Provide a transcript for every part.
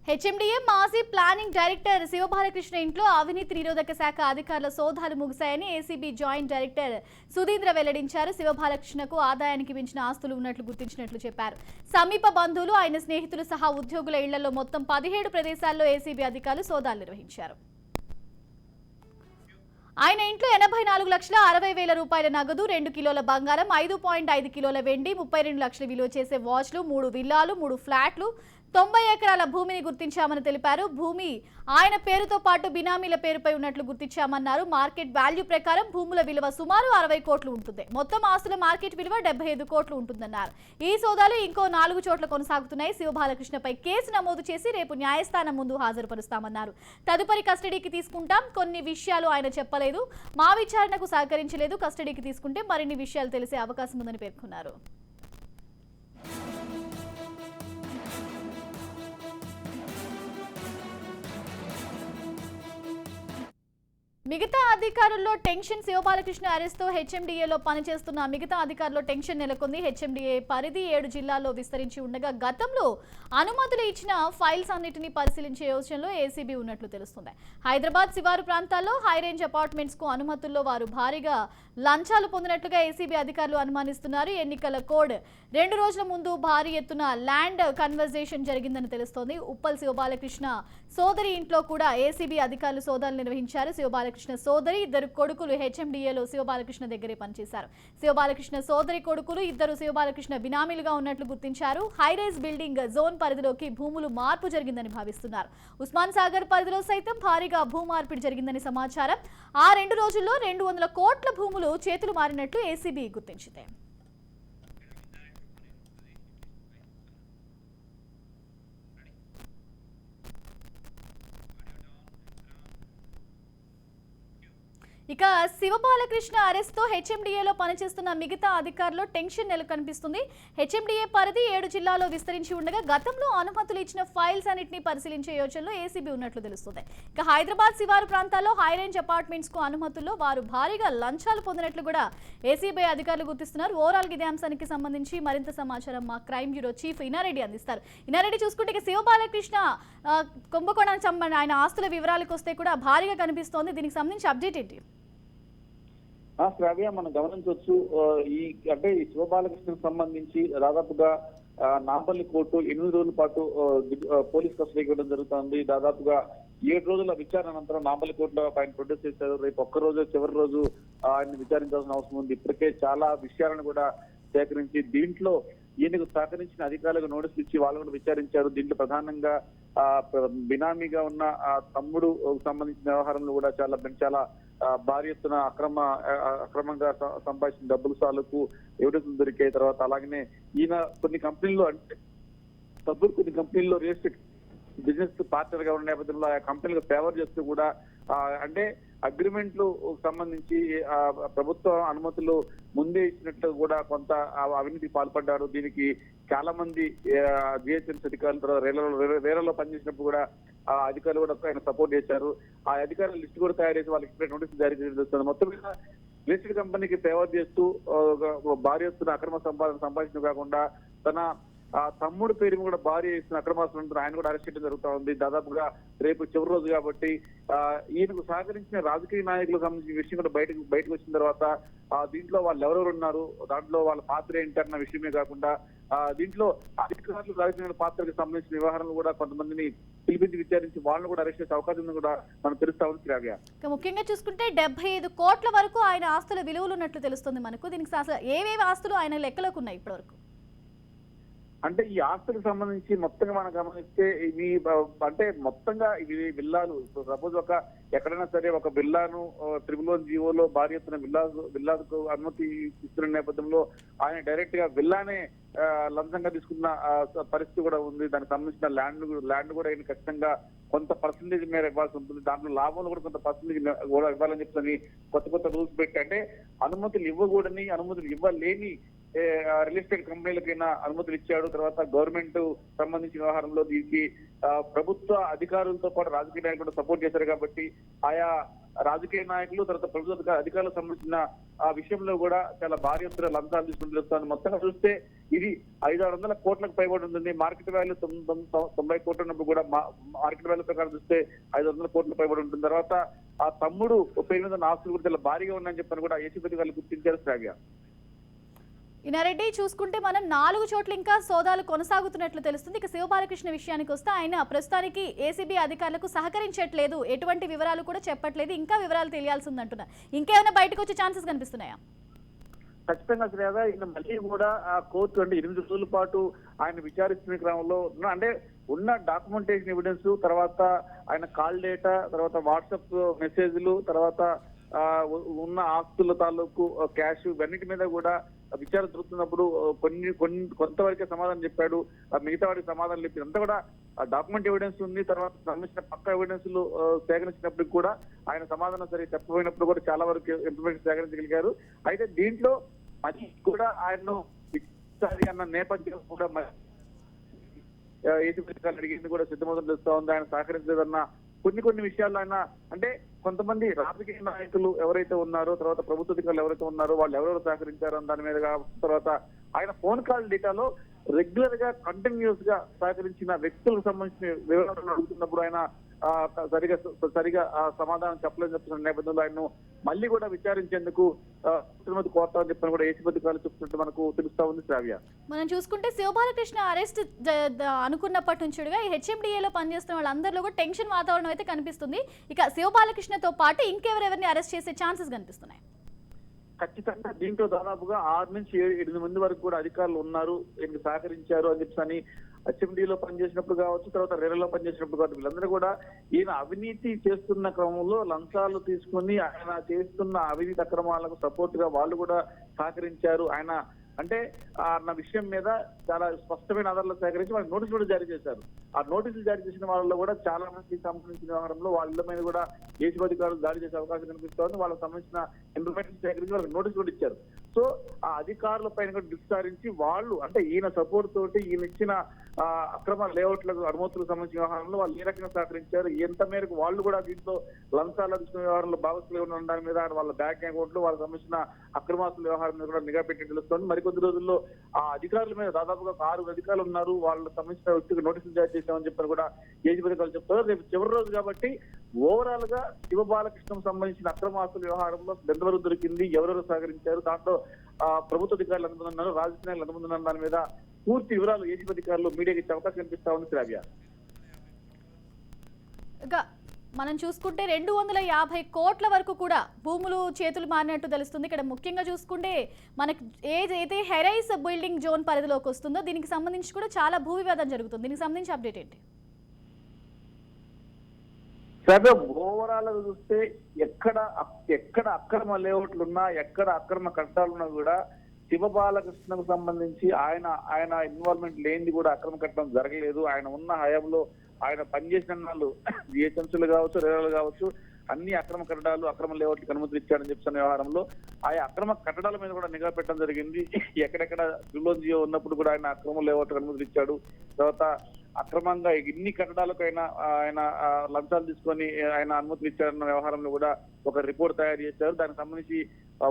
HMDA మాజీ planning director Shiva Balakrishna ఇంట్లో అవినీతి నిరోధక శాఖ అధికారుల సోదాలు ముగిశాయని ఏసీబీ జాయింట్ డైరెక్టర్ సుధీంద్ర వెల్లడించారు. శివబాలకృష్ణకు ఆదాయానికి మించిన ఆస్తులు ఉన్నట్లు గుర్తించినట్లు చెప్పారు. సమీప బంధువులు, ఆయన స్నేహితులు సహా ఉద్యోగుల ఇళ్లలో మొత్తం 17 ప్రదేశాల్లో ఏసీబీ అధికారులు సోదాలు నిర్వహించారు. ఆయన ఇంట్లో 84,60,000 రూపాయల నగదు, 2 కిలోల బంగారం, 5.5 కిలోల వెండి, 32 లక్షల విలువ చేసే వాచ్లు, 3 విల్లాలు, 3 ఫ్లాట్లు, 90 ఎకరాల భూమిని గుర్తించామని తెలిపారు. భూమి ఆయన పేరుతో పాటు బినామీల పేరుపై ఉన్నట్లు గుర్తించామన్నారు. మార్కెట్ వాల్యూ ప్రకారం భూముల విలువ సుమారు 60 కోట్లు ఉంటుంది. మొత్తం ఆస్తుల మార్కెట్ విలువ 75 కోట్లు ఉంటుందన్నారు. ఈ సోదాలు ఇంకో 4 చోట్ల కొనసాగుతున్నాయి. శివబాలకృష్ణపై కేసు నమోదు చేసి రేపు న్యాయస్థానం ముందు హాజరుపరుస్తామన్నారు. తదుపరి కస్టడీకి తీసుకుంటాం. కొన్ని విషయాలు ఆయన చెప్పలేదు, మా విచారణకు సహకరించలేదు. కస్టడీకి తీసుకుంటే మరిన్ని విషయాలు తెలిసే అవకాశం ఉందని పేర్కొన్నారు. మిగతా అధికారుల్లో టెన్షన్. శివబాలకృష్ణ అరెస్ట్తో హెచ్ఎండిఏలో పనిచేస్తున్న మిగతా అధికారుల్లో టెన్షన్ నెలకొంది. హెచ్ఎండిఏ పరిధి 7 జిల్లాల్లో విస్తరించి ఉండగా గతంలో అనుమతులు ఇచ్చిన ఫైల్స్ అన్నింటినీ పరిశీలించే యోచనలో ఏసీబీ ఉన్నట్లు తెలుస్తుంది. హైదరాబాద్ శివారు ప్రాంతాల్లో హైరేంజ్ అపార్ట్మెంట్స్ కు అనుమతుల్లో వారు భారీగా లంచాలు పొందినట్లుగా ఏసీబీ అధికారులు అనుమానిస్తున్నారు. ఎన్నికల కోడ్ 2 రోజుల ముందు భారీ ఎత్తున ల్యాండ్ కన్వర్జేషన్ జరిగిందని తెలుస్తోంది. ఉప్పల్ శివబాలకృష్ణ సోదరి ఇంట్లో కూడా ఏసీబీ అధికారులు సోదాలు నిర్వహించారు. శివబాలకృష్ణ సోదరి, 2 కొడుకులు హెచ్ఎండిఏలో శివబాలకృష్ణ దగ్గరే పనిచేశారు. శివబాలకృష్ణ సోదరి కొడుకులు 2 శివబాలకృష్ణ బినామీలుగా ఉన్నట్లు గుర్తించారు. హైరైజ్ బిల్డింగ్ జోన్ పరిధిలోకి భూములు మార్పు జరిగిందని భావిస్తున్నారు. ఉస్మాన్ సాగర్ పరిధిలో సైతం భారీగా భూ మార్పిడి జరిగిందని సమాచారం. ఆ 2 రోజుల్లో 200 కోట్ల భూములు చేతులు మారినట్లు ఏసీబీ గుర్తించింది. ఇక శివబాలకృష్ణ అరెస్ట్తో హెచ్ఎండిఏలో పనిచేస్తున్న మిగతా అధికారుల్లో టెన్షన్ కనిపిస్తుంది. హెచ్ఎండిఏ పరిధి 7 జిల్లాల్లో విస్తరించి ఉండగా గతంలో అనుమతులు ఇచ్చిన ఫైల్స్ అన్నింటినీ పరిశీలించే యోచనలో ఏసీబీ ఉన్నట్లు తెలుస్తుంది. ఇక హైదరాబాద్ శివారు ప్రాంతాల్లో హైరేంజ్ అపార్ట్మెంట్స్ కు అనుమతుల్లో వారు భారీగా లంచాలు పొందినట్లు కూడా ఏసీబీ అధికారులు గుర్తిస్తున్నారు. ఓవరాల్ ఇదే అంశానికి సంబంధించి మరింత సమాచారం మా క్రైమ్ బ్యూరో చీఫ్ ఇనారెడ్డి అందిస్తారు. ఇనారెడ్డి, చూసుకుంటే శివబాలకృష్ణ కుంభకోణానికి సంబంధించి ఆయన ఆస్తుల వివరాలకు వస్తే కూడా భారీగా కనిపిస్తోంది. దీనికి సంబంధించి అప్డేట్ ఏంటి? శ్రావ్య, మనం గమనించవచ్చు. ఈ శివబాలకృష్ణకు సంబంధించి దాదాపుగా నాంపల్లి కోర్టు 8 రోజుల పాటు పోలీస్ కస్టడీకి ఇవ్వడం జరుగుతుంది. దాదాపుగా 7 రోజుల విచారణ అనంతరం నాంపల్లి కోర్టులో ఆయన ప్రొడ్యూస్ చేశారు. రేపు ఒక్కరోజు చివరి రోజు ఆయన విచారించాల్సిన అవసరం ఉంది. ఇప్పటికే చాలా విషయాలను కూడా సేకరించి దీంట్లో ఈయనకు సహకరించిన అధికారులకు నోటీసులు ఇచ్చి వాళ్ళు కూడా విచారించారు. దీంట్లో ప్రధానంగా బినామీగా ఉన్న తమ్ముడు సంబంధించిన వ్యవహారంలో కూడా చాలా భారీ ఎత్తున అక్రమంగా సంపాదించిన డబ్బులు సాలకు ఎవిడెన్స్ దొరికాయి. తర్వాత అలాగనే ఈయన కొన్ని కంపెనీల్లో కొన్ని కంపెనీల్లో రియల్ ఎస్టేట్ బిజినెస్ పార్ట్నర్ గా ఉన్న నేపథ్యంలో ఆ కంపెనీలకు ఫేవర్ చేస్తూ కూడా అగ్రిమెంట్లు సంబంధించి ప్రభుత్వ అనుమతులు ముందే ఇచ్చినట్లు కూడా కొంత అవినీతి పాల్పడ్డారు. దీనికి చాలా మంది జిహెచ్ఎంసీ అధికారులు, తర్వాత రేలలో పనిచేసినప్పుడు కూడా ఆ అధికారులు కూడా ఆయన సపోర్ట్ చేశారు. ఆ అధికారుల లిస్ట్ కూడా తయారు చేసి వాళ్ళకి ఇప్పుడే నోటీసులు జారీ చేస్తుంది. మొత్తం మీద రిజిస్టర్డ్ కంపెనీకి ఫేవర్ చేస్తూ భారీ ఎత్తున అక్రమ సంపాదించడం కాకుండా తన తమ్ముడు పేరు కూడా భారీ చేస్తున్న అక్రమాస్తులు ఆయన కూడా అరెస్ట్ చేయడం జరుగుతూ ఉంది. దాదాపుగా రేపు చివరి రోజు కాబట్టి ఈయనకు సహకరించిన రాజకీయ నాయకులకు సంబంధించిన విషయం కూడా బయటకు వచ్చిన తర్వాత దీంట్లో వాళ్ళు ఎవరెవరు ఉన్నారు, దాంట్లో వాళ్ళ పాత్ర ఏంటన్న విషయమే కాకుండా దీంట్లో అధికారులు రాజకీయ పాత్రకు సంబంధించిన వ్యవహారాలు కూడా కొంతమందిని పిలిపించి విచారించి వాళ్ళని కూడా అరెస్ట్ చేసే అవకాశం కూడా మనం తెలుస్తా ఉంది. శ్రావ్య, ముఖ్యంగా చూసుకుంటే 75 కోట్ల వరకు ఆయన ఆస్తుల విలువలు ఉన్నట్లు తెలుస్తుంది మనకు. దీనికి ఏవేవి ఆస్తులు ఆయన లెక్కలోకి ఉన్నాయి ఇప్పటి వరకు? అంటే ఈ ఆస్తులకు సంబంధించి మొత్తంగా మనం గమనిస్తే ఇవి మొత్తంగా ఇవి విల్లాలు. సపోజ్ ఎక్కడైనా సరే ఒక విల్లాను 111 జీవోలో భారీ ఎత్తున విల్లాకు అనుమతి ఇస్తున్న నేపథ్యంలో ఆయన డైరెక్ట్ గా విల్లానే లంచంగా తీసుకున్న పరిస్థితి కూడా ఉంది. దానికి సంబంధించిన ల్యాండ్ కూడా ఆయన ఖచ్చితంగా కొంత పర్సంటేజ్ మేర ఇవ్వాల్సి ఉంటుంది. దాంట్లో లాభంలో కూడా కొంత పర్సంటేజ్ కూడా ఇవ్వాలని చెప్పని కొత్త రూల్స్ పెట్టి, అంటే అనుమతులు ఇవ్వకూడని, అనుమతులు ఇవ్వలేని రియల్ ఎస్టేట్ కంపెనీలకైనా అనుమతులు ఇచ్చాడు. తర్వాత గవర్నమెంట్ సంబంధించిన వ్యవహారంలో దీనికి ప్రభుత్వ అధికారులతో పాటు రాజకీయ నాయకులు కూడా సపోర్ట్ చేశారు కాబట్టి ఆయా రాజకీయ నాయకులు తర్వాత ప్రభుత్వ అధికారులకు సంబంధించిన ఆ విషయంలో కూడా చాలా భారీ ఎత్తున లంచాలు తీసుకుని తెలుస్తాను. మొత్తంగా చూస్తే ఇది 500-600 కోట్లకు పైబడి ఉంటుంది. మార్కెట్ వాల్యూ 90 కోట్లు ఉన్నప్పుడు కూడా మార్కెట్ వాల్యూ ప్రకారం చూస్తే 500 కోట్లకు పైబడి ఉంటుంది. తర్వాత ఆ తమ్ముడు పేరు మీద ఆస్తులు కూడా చాలా భారీగా ఉన్నాయని చెప్పని కూడా ఏసీపీ వాళ్ళు గుర్తించారు. శ్రావ్య, ఇనారెడ్డి చూసుకుంటే మనం 4 చోట్ల ఇంకా సోదాలు కొనసాగుతున్నట్లు తెలుస్తుంది. ఇక శివబాలకృష్ణ విషయానికి వస్తే ఆయన ప్రస్తుతానికి ఏసీబీ అధికారులకు సహకరించట్లేదు, ఎటువంటి వివరాలు కూడా చెప్పట్లేదు, ఇంకా వివరాలు తెలియాల్సి ఉందంటున్నారు. ఇంకేమైనా బయటకు వచ్చే ఛాన్సెస్ కనిపిస్తున్నాయా? ఖచ్చితంగా శ్రేయగా ఈయన మళ్ళీ కూడా ఆ కోర్టు అంటే 8 రోజుల పాటు ఆయన విచారిస్తున్న క్రమంలో అంటే ఉన్న డాక్యుమెంటేషన్ ఎవిడెన్స్, తర్వాత ఆయన కాల్ డేటా, తర్వాత వాట్సాప్ మెసేజ్లు, తర్వాత ఉన్న ఆస్తుల తాలూకు క్యాష్, ఇవన్నిటి మీద కూడా విచారణ జరుగుతున్నప్పుడు కొంతవరకే సమాధానం చెప్పాడు. మిగతా వాడికి సమాధానం లేదు. అంతా కూడా డాక్యుమెంట్ ఎవిడెన్స్ ఉంది. తర్వాత సంబంధించిన పక్క ఎవిడెన్స్ సేకరించినప్పటికి కూడా ఆయన సమాధానం సరిగ్గా చెప్పబోయినప్పుడు కూడా చాలా వరకు ఇన్ఫర్మేషన్ సేకరించగలిగారు. అయితే దీంట్లో మరి కూడా ఆయన్ను అన్న నేపథ్యం కూడా ఏసీపీ అడిగింది కూడా సిద్ధమవుతుంది తెలుస్తా ఉంది. ఆయన సహకరించలేదన్న కొన్ని విషయాల్లో ఆయన అంటే కొంతమంది రాజకీయ నాయకులు ఎవరైతే ఉన్నారో, తర్వాత ప్రభుత్వ అధికారులు ఎవరైతే ఉన్నారో వాళ్ళు ఎవరెవరు సహకరించారో దాని మీద, తర్వాత ఆయన ఫోన్ కాల్ డేటాలో రెగ్యులర్ గా కంటిన్యూస్ గా సహకరించిన వ్యక్తులకు సంబంధించిన వివరాలను అడుగుతున్నప్పుడు ఆయన సరిగా సమాధానం చెప్పలేదని చెప్తున్న నేపథ్యంలో ఆయన మళ్ళీ కూడా విచారించేందుకు తిరుమతి కోరతామని చెప్పని కూడా ఏసీపీ అధికారులు చెప్తున్నట్టు మనకు తెలుస్తా ఉంది. శ్రావ్య, మనం చూసుకుంటే శివబాలకృష్ణ అరెస్ట్ అనుకున్నప్పటి నుంచి హెచ్ఎండిఏలో పనిచేస్తున్న వాళ్ళందరిలో కూడా టెన్షన్ వాతావరణం అయితే కనిపిస్తుంది. ఇక శివబాలకృష్ణతో పాటు ఇంకెవరెవరిని అరెస్ట్ చేసే ఛాన్సెస్ కనిపిస్తున్నాయి? ఖచ్చితంగా దీంట్లో దాదాపుగా 6 నుంచి 8 మంది వరకు కూడా అధికారులు ఉన్నారు, ఈయనకి సహకరించారు అని చెప్పి హెచ్ఎండిలో పనిచేసినప్పుడు కావచ్చు, తర్వాత రేలలో పనిచేసినప్పుడు కావచ్చు, వీళ్ళందరూ కూడా ఈయన అవినీతి చేస్తున్న క్రమంలో లంచాలు తీసుకుని ఆయన చేస్తున్న అవినీతి అక్రమాలకు సపోర్ట్ గా వాళ్ళు కూడా సహకరించారు. ఆయన అంటే అన్న విషయం మీద చాలా స్పష్టమైన ఆధారాలు సేకరించి వాళ్ళకి నోటీసులు కూడా జారీ చేశారు. ఆ నోటీసులు జారీ చేసిన వాళ్ళలో కూడా చాలా మందికి సంబంధించిన వ్యవహారంలో వాళ్ళ మీద కూడా ఏసీబీ అధికారులు దాడి చేసే అవకాశం కనిపిస్తోంది. వాళ్ళకి సంబంధించిన ఇన్ఫర్మేషన్ సేకరించి వాళ్ళకి నోటీసు కూడా ఇచ్చారు. సో ఆ అధికారుల పైన కూడా విచారించి వాళ్ళు అంటే ఈయన సపోర్ట్ తోటి ఈయన ఇచ్చిన అక్రమ లేఅవుట్లకు అనుమతులకు సంబంధించిన వ్యవహారంలో వాళ్ళు ఏ రకంగా సహకరించారు, ఎంత మేరకు వాళ్ళు కూడా దీంట్లో లంచాలు తీసుకునే వ్యవహారంలో భాగస్వాములు ఉన్న దాని మీద వాళ్ళ బ్యాంక్ అకౌంట్లు వాళ్ళకి సంబంధించిన అక్రమాస్తుల వ్యవహారం మీద కూడా నిఘా పెట్టి తెలుస్తోంది. మరికొద్ది రోజుల్లో ఆ అధికారుల మీద దాదాపుగా 6 అధికారులు ఉన్నారు, వాళ్ళకి సంబంధించిన వ్యక్తికి నోటీసులు జారీ చేశామని చెప్పని కూడా ఏసీబీ అధికారులు చెప్తారు. రేపు చివరి రోజు కాబట్టి ఓవరాల్ గా శివబాలకృష్ణకు సంబంధించిన అక్రమాస్తుల వ్యవహారంలో ఎంతవరకు దొరికింది, ఎవరెవరు సహకరించారు, దాంట్లో ప్రభుత్వ అధికారులు ఎంతమంది ఉన్నారు, రాజకీయ నాయకులు ఎంతమంది ఉన్నారు, దాని మీద పూర్తి వివరాలు ఏసీబీ అధికారులు మీడియాకి ఇచ్చే అవకాశం కనిపిస్తా ఉంది. శ్రావ్య, మనం చూసుకుంటే 250 కోట్ల వరకు కూడా భూములు చేతులు మారినట్టు తెలుస్తుంది. ఇక్కడ ముఖ్యంగా చూసుకుంటే మనకు ఏదైతే హెరైస్ బిల్డింగ్ జోన్ పరిధిలోకి వస్తుందో దీనికి సంబంధించి కూడా చాలా భూ వివాదం జరుగుతుంది. దీనికి సంబంధించి అప్డేట్ ఏంటి? ఓవరాల్ గా చూస్తే ఎక్కడ అక్రమ లేఅవుట్లు ఉన్నా, ఎక్కడ అక్రమ కట్టాలున్నా కూడా శివబాలకృష్ణకు సంబంధించి ఆయన ఇన్వాల్వ్మెంట్ లేనిది కూడా అక్రమ కట్టడం జరగలేదు. ఆయన ఉన్న హయాంలో ఆయన పనిచేసిన వాళ్ళు జిహెచ్ఎంసీలు కావచ్చు, రేరాలు కావచ్చు, అన్ని అక్రమ కట్టడాలు, అక్రమ లేఅవుట్లకు అనుమతులు ఇచ్చారని చెప్తున్న వ్యవహారంలో ఆయా అక్రమ కట్టడాల మీద కూడా నిఘా పెట్టడం జరిగింది. ఎక్కడెక్కడ జియో ఉన్నప్పుడు కూడా ఆయన అక్రమ లేఅవుట్లకు అనుమతులు ఇచ్చాడు. తర్వాత అక్రమంగా ఇన్ని కట్టడాలకైనా ఆయన లంచాలు తీసుకొని ఆయన అనుమతులు ఇచ్చారన్న వ్యవహారంలో కూడా ఒక రిపోర్ట్ తయారు చేశారు. దానికి సంబంధించి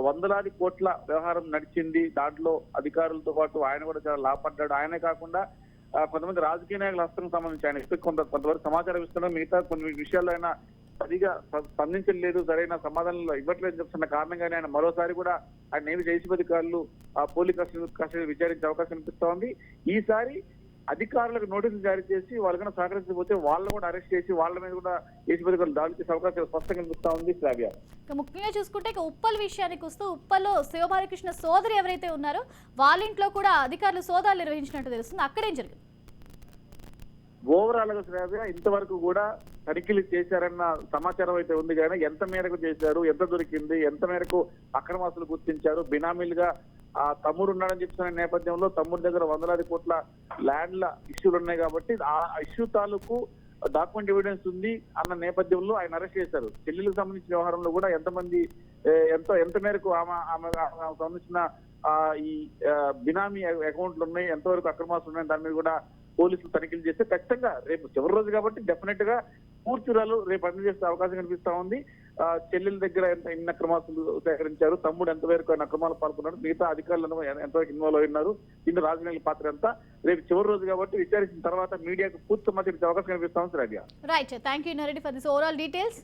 వందలాది కోట్ల వ్యవహారం నడిచింది. దాంట్లో అధికారులతో పాటు ఆయన కూడా చాలా లాభపడ్డాడు. ఆయనే కాకుండా కొంతమంది రాజకీయ నాయకుల హస్తం సంబంధించి ఆయన కొంతవరకు సమాచారం ఇస్తున్నా, మిగతా కొన్ని విషయాల్లో ఆయన సరిగా స్పందించలేదు, సరైన సమాధానాలు ఇవ్వట్లేదు చెప్తున్న కారణంగానే ఆయన మరోసారి కూడా ఆయన ఏమి ఏసీబీ అధికారులు పోలీస్ కస్టడీ విచారించే అవకాశం కనిపిస్తా ఉంది. ఈసారి అధికారులకు నోటీసులు జారీ చేసి వాళ్ళకన్నా సహకరించకపోతే వాళ్ళని కూడా అరెస్ట్ చేసి వాళ్ళ మీద కూడా ఏసీబీ అధికారులు దాడి చేసే అవకాశం స్పష్టంగా కనిపిస్తా ఉంది. శ్రావ్య, ముఖ్యంగా చూసుకుంటే ఉప్పల్ విషయానికి వస్తూ ఉప్పల్లో శివబాలకృష్ణ సోదరి ఎవరైతే ఉన్నారో వాళ్ళ ఇంట్లో కూడా అధికారులు సోదాలు నిర్వహించినట్టు తెలుస్తుంది. అక్కడేం జరిగింది? ఓవరాల్ గా శ్రావ్య, ఇంతవరకు కూడా తనిఖీలు చేశారన్న సమాచారం అయితే ఉంది కానీ ఎంత మేరకు చేశారు, ఎంత దొరికింది, ఎంత మేరకు అక్రమాస్తులు గుర్తించారు, బినామీలుగా ఆ తమ్ముడు ఉన్నాడని చెప్తున్న నేపథ్యంలో తమ్ముడి దగ్గర వందలాది కోట్ల ల్యాండ్ల ఇష్యూలు ఉన్నాయి కాబట్టి ఆ ఇష్యూ తాలూకు డాక్యుమెంట్ ఎవిడెన్స్ ఉంది అన్న నేపథ్యంలో ఆయన అరెస్ట్ చేశారు. చెల్లెలకు సంబంధించిన వ్యవహారంలో కూడా ఎంత మేరకు ఆమె సంబంధించిన ఈ బినామీ అకౌంట్లు ఉన్నాయి, ఎంతవరకు అక్రమాలు ఉన్నాయి, దాని మీద కూడా పోలీసులు తనిఖీలు చేస్తే ఖచ్చితంగా రేపు చివరి రోజు కాబట్టి డెఫినెట్ గా పూర్తిరాలు రేపు అన్ని చేసే అవకాశం కనిపిస్తా ఉంది. చెల్లెల దగ్గర ఎన్ని అక్రమాలు సేకరించారు, తమ్ముడు ఎంతవరకు అక్రమాలు పాల్గొన్నారు, మిగతా అధికారులను ఎంతవరకు ఇన్వాల్వ్ అయినారు, దీంట్లో రాజకీయ పాత్ర ఎంత, రేపు చివరి రోజు కాబట్టి విచారించిన తర్వాత మీడియాకు పూర్తి సమాచారం ఇచ్చే అవకాశం కనిపిస్తా ఉంది. Right, thank you Nareddy for this overall details.